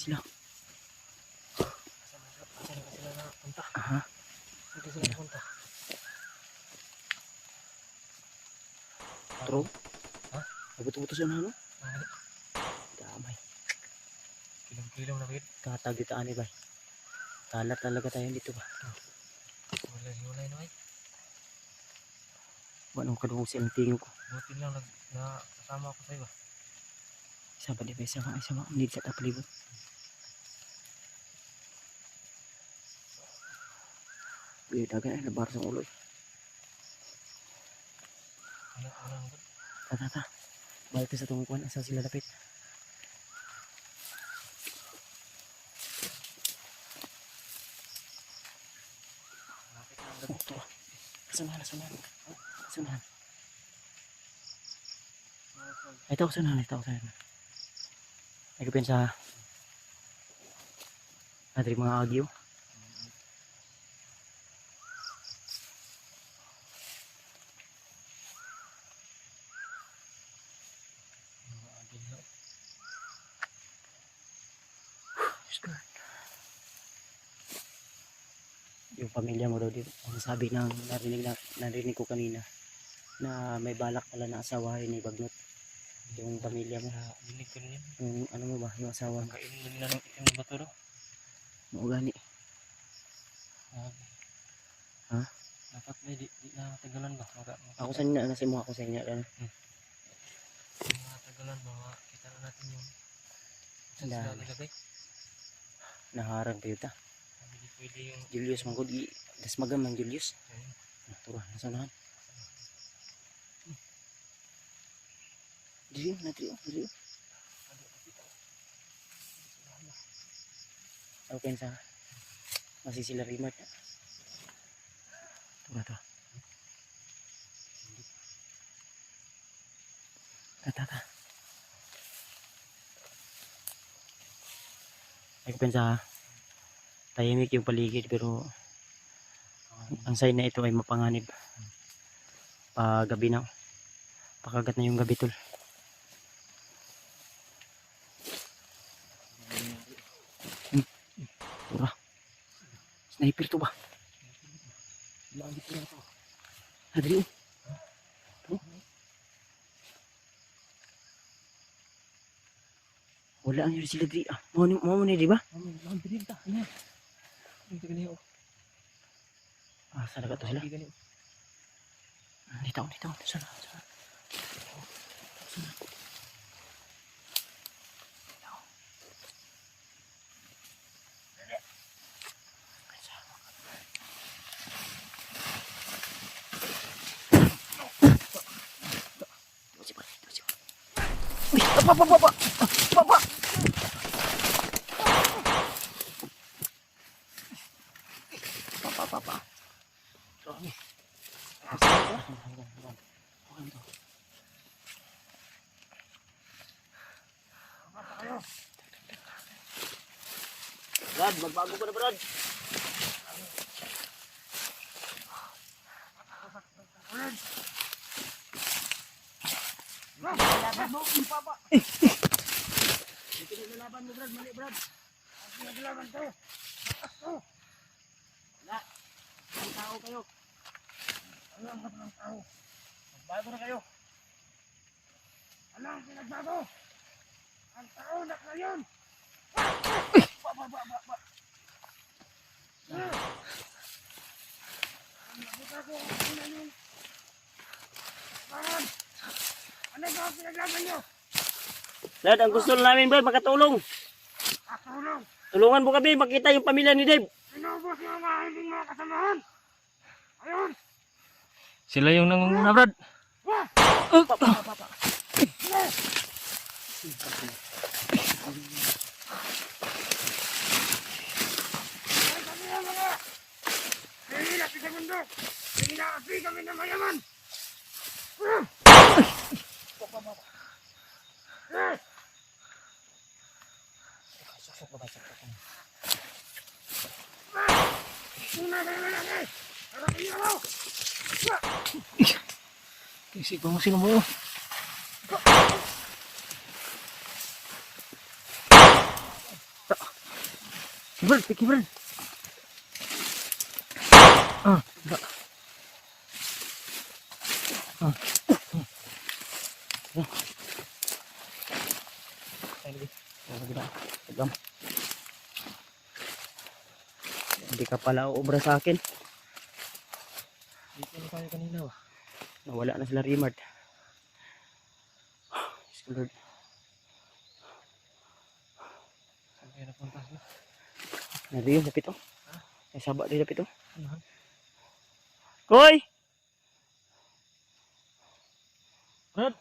sila. Saan ka sila napunta? Aha. Saan ka sila napunta? True. Ha? Nabuto-buto siya na ano? Ay, Damay. kilong-kilong na rin. Katagitaan ni bay. Kala talaga tayo dito ba? Wala na ay. Anong kadumusin ang tingin ko? Buti lang na kasama ako sa'yo ba? Isa ba di ba? Isa ba? Need sa tapalibot. Uy, dagan ay nabar sa ulo. Ano ba? Tata. Balik sa tungkuan. Asa sila lapit? Lapit na ang Oh, ito. Asunahan. Asunahan. Ito, asunahan. Ay, kapin sa natin mga agyo. Yung pamilya mo daw dito, ang sabi ng narinig ko kanina na may balak pala na asawahin ni Bagnot yung pamilya mo. Dinig ko rin yan. Yung ano mo ba, yung asawa mo. Kainin na nila ng itim na bato daw. Maugani. Ha? Dapat may di na tagalan ba? Ako sa inyo, nasa mo ako sa inyo. Tagalan ba? Kita na natin yung saan Dami. sila nilagay. Naharang kayo ta. Hindi pwede yung Julius Manggod, das magam ng Julius. Turah, nasa nahan. Diri, diri. Okay sa masih sila remote. Turah. Tata. Ay pensa tahimik yung paligid pero ang sign na ito ay mapanganib. Paggabi na. Pakagat na yung gabi tol. Tura. Sniper to ba? langit na ito. Adri. Wala ang yun sila Adri. Mau ni di ba? Ang bininta. Ano? Ito ganyan. Sana ka to sila. Nitaw. Sana. Uy, apa. Papa. Sorry. Brad, magbago ko na Brad. Laban mo, Papa. Dito na laban mo Brad, mali Brad. Naglaban to. Wala. Ang tao kayo. Alam ka ng tao. Magbago na kayo. Alam pinagbago. Ang tao na ngayon. Ba. Ang nakita ko ang una yung parang. Ano ba ang pinaglaban nyo? Dad, ang gusto namin Brad, makatulong. Katulong. Tulungan mo kami makita yung pamilya ni Dave. Pinubos nyo ang aking mga kasamahan. Ayun. Sila yung nangunguna, Brad. Papa. Ay, kami ang mga hihilap sa mundo. Hinaapi kami ng mayaman. Una kayo malaki. Harapin niyo ako. Isipan mo sino mo. Brad, piki Brad. Ah, da. Ah. Ay, lagi. Oh, gila. Tagam. Hindi ka pala uubra sa akin. Dito na tayo kanina ba? Nawala na sila Rimard. Diyos ko, Lord. Saan kayo napunta sila? Nariyo, lapit oh. May saba din lapit oh. Ano? Koy! Brad!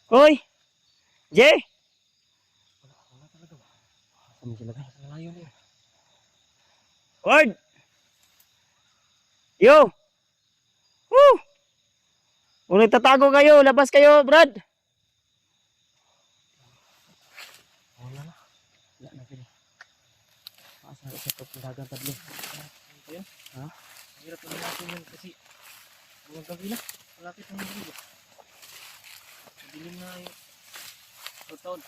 Koy! Jay! Wala talaga ba? Saan sila ba? Sa layo na yun. Ward! Yo! Woo! Kung nagtatago kayo, labas kayo, Brad! Wala na. Wala na pili. Asa sa pagdagang tablo. Ano pa yun? Ha? Mahirap na natin yun kasi buwag gabi na. Malapit na yung gabi. Madilim na yung taon.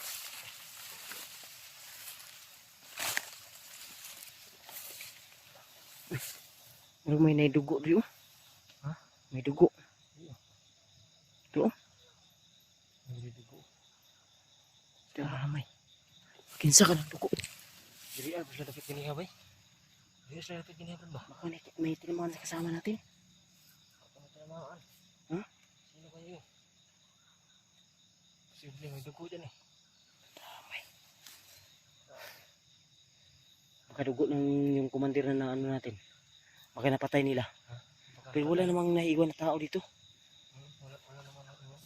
Pero may naidugo rin oh. Ha? May dugo. Iyo. Ito oh. May dugo. Damay. Kinsa ka ng dugo. Diri ay, basta dapat kiniha ba? Diri sa dapat kiniha ba? Baka may tinamaan sa kasama natin. Ako na tinamaan. Ha? Sino kayo yun? Posible may dugo dyan eh. Damay. Baka dugo ng yung kumandir na ano natin. Baka napatay nila. Ha? Baka Pero wala namang naiiwan na tao dito. wala naman ang iwan.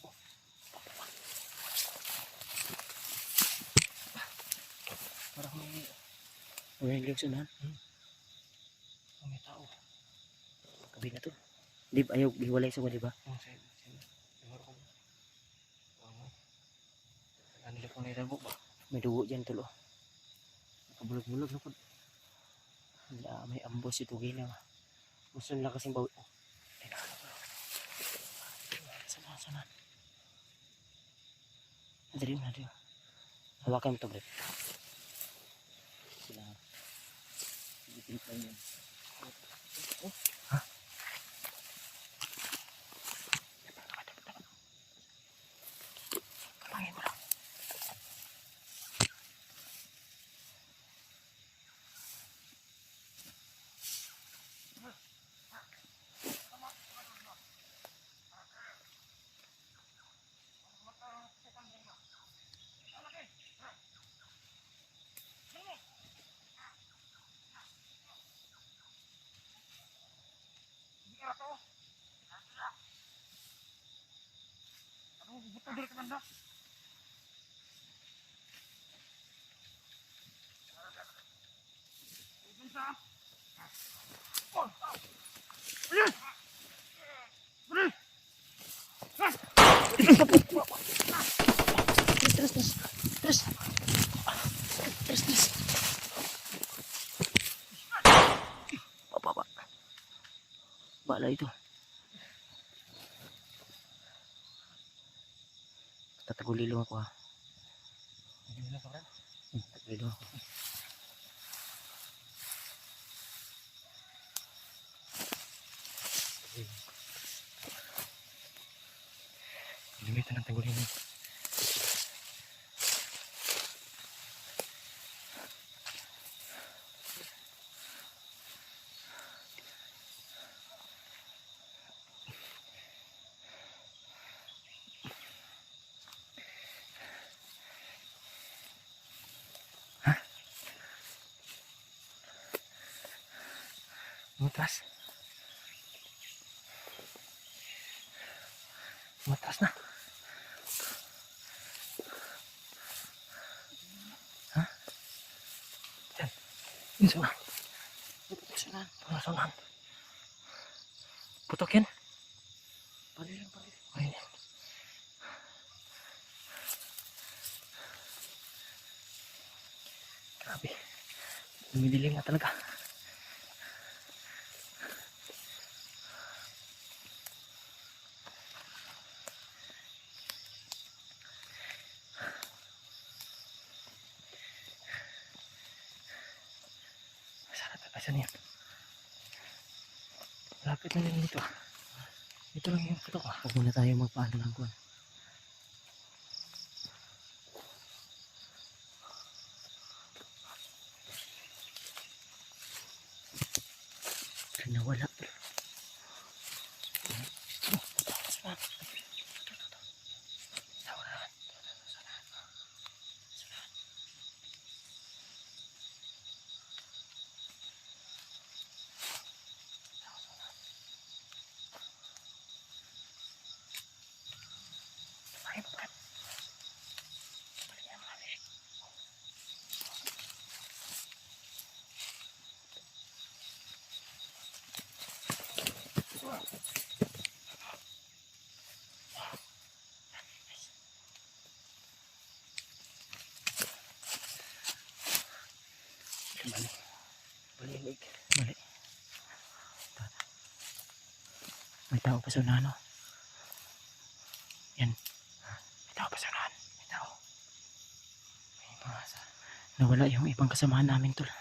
Parang Wala yung liwsunan. may tao. Kabi na to. Di ba ayaw hiwalay sa di ba? Siguro kung ano nila kung naitago ba? May dugo dyan tulo. Nakabulog-bulog na po. Wala, may ambos ito gina. Gusto nila kasing bawi. Oh. Ay, nakakabulog. Sana. Nadali mo. Hawakan mo ito, Brad. Sila. Ipit lang yun. Ha? Dapat. Kapangin mo lang. Betul dari kemana? Terus. Baba. Bala itu. Tatagulilo ako ha. Hindi na parang. Tatagulilo ako. Limitan ng tagulin mo. Matras na. Ha? Diyan. Yun sana. Sunan. Putokin. Palirin. Ayun. Grabe. Dumidilim na talaga. Saan yan? Malapit na din dito. Dito lang yung puto ko. Huwag muna tayo magpaano ng kuwan. Nawala. Mali. Balilig. Mali. May tao pa sa unahan, no? Yan. May tao pa sa unahan. May tao. May mga nawala yung ibang kasamahan namin, tol.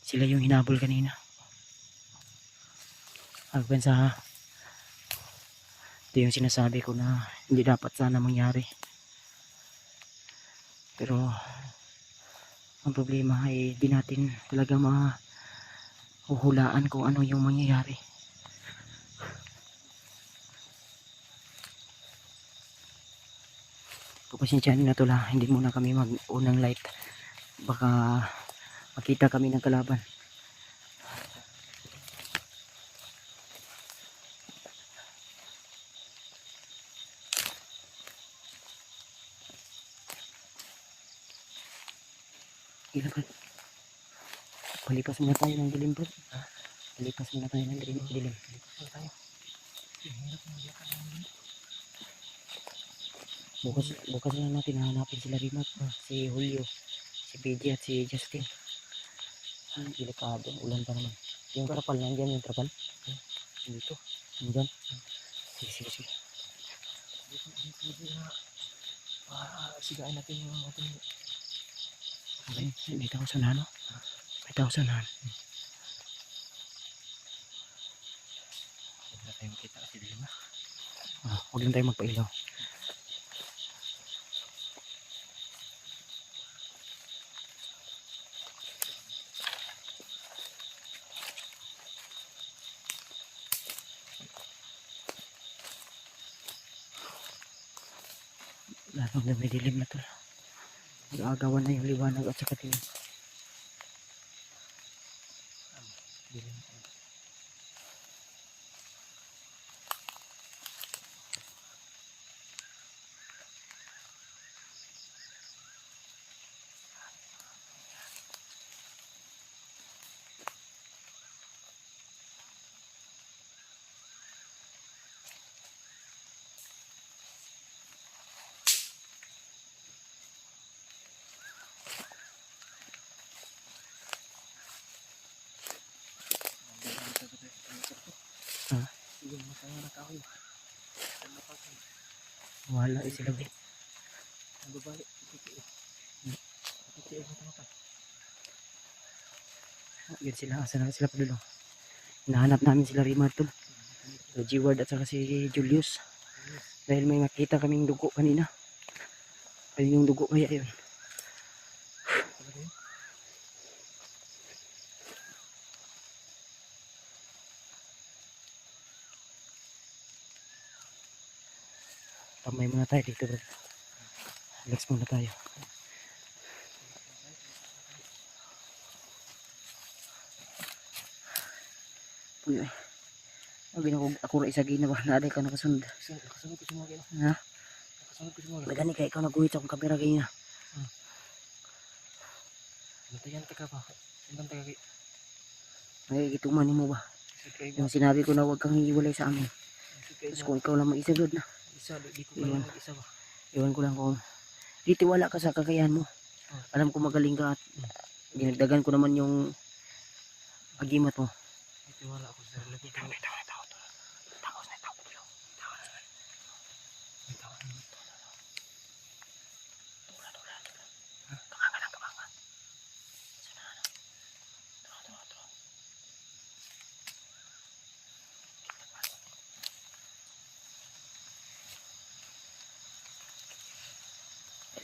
Sila yung hinabol kanina. Agpensa, ito yung sinasabi ko na hindi dapat sana mangyari. Pero ang problema ay di natin talaga mahuhulaan kung ano yung mangyayari. Pagpasensyahan na tol ha, hindi muna kami mag-unang light. Baka makita kami ng kalaban. Gila bro. Palipas muna tayo ng dilim bro. Palipas muna tayo ng dilim. Palipas muna tayo. Hirap na diyakan lang din. Bukas na natin hahanapin sila Rimat, si Julio, si PJ at si Justin. Delikado, ulan pa naman. Yung trapal, nandiyan yung trapal. Dito, nandiyan. Sige. Hindi na sigain natin yung ating Okay, may tao sa unahan, no? May tao sa unahan. huwag na tayo makita kasi dilim na. Huwag lang tayo magpailaw. Lalong na may dilim na to. Nag-aagawan na yung liwanag at saka dilim. Dilim. Yung masaya na kahoy. Wala sila ba? Ang babalik. Titiis na tayo. Yan sila, asa na sila padulo. Hinahanap namin sila Rimar tol. So, G-Ward at saka si Julius. Dahil may makita kaming dugo kanina. Ayun yung dugo kaya yun. Talaga yun? Tamay muna tayo dito bro. Relax muna tayo. Uy, ay. Sabi na ako ra isagi na ba? Naaday ka nakasunod. Nakasunod ko si mga gila. Ha? Nakasunod ko si mga gila. Nagani ka ikaw naguhit akong kamera kayo na. Bantayan ka pa. Bantay ka. Nakikituman mo ba? Subscribe Yung sinabi ko na huwag kang hiwalay sa amin. Tapos kung ikaw lang mag-isa God na. Isa, di ko kaya mag-isa ba? Iwan ko lang kung dito wala ka sa kakayahan mo. Alam ko magaling ka at dinagdagan ko naman yung agimat mo. Ito wala ako sa sarili ko. May tao. Takos na tao. Tao naman. May tao naman. Tula. Kamangan. Sana. Tara.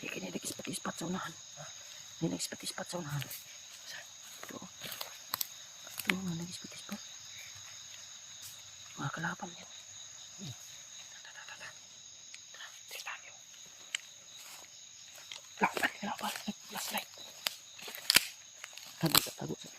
Kini nag-ispat-ispat sa unahan. Hindi nag-ispat-ispat sa unahan. Ito. Ito nga nag-ispat-ispat. Mga kalaban yan. Tara. Dito tayo. Laban. Flashlight. Tago sa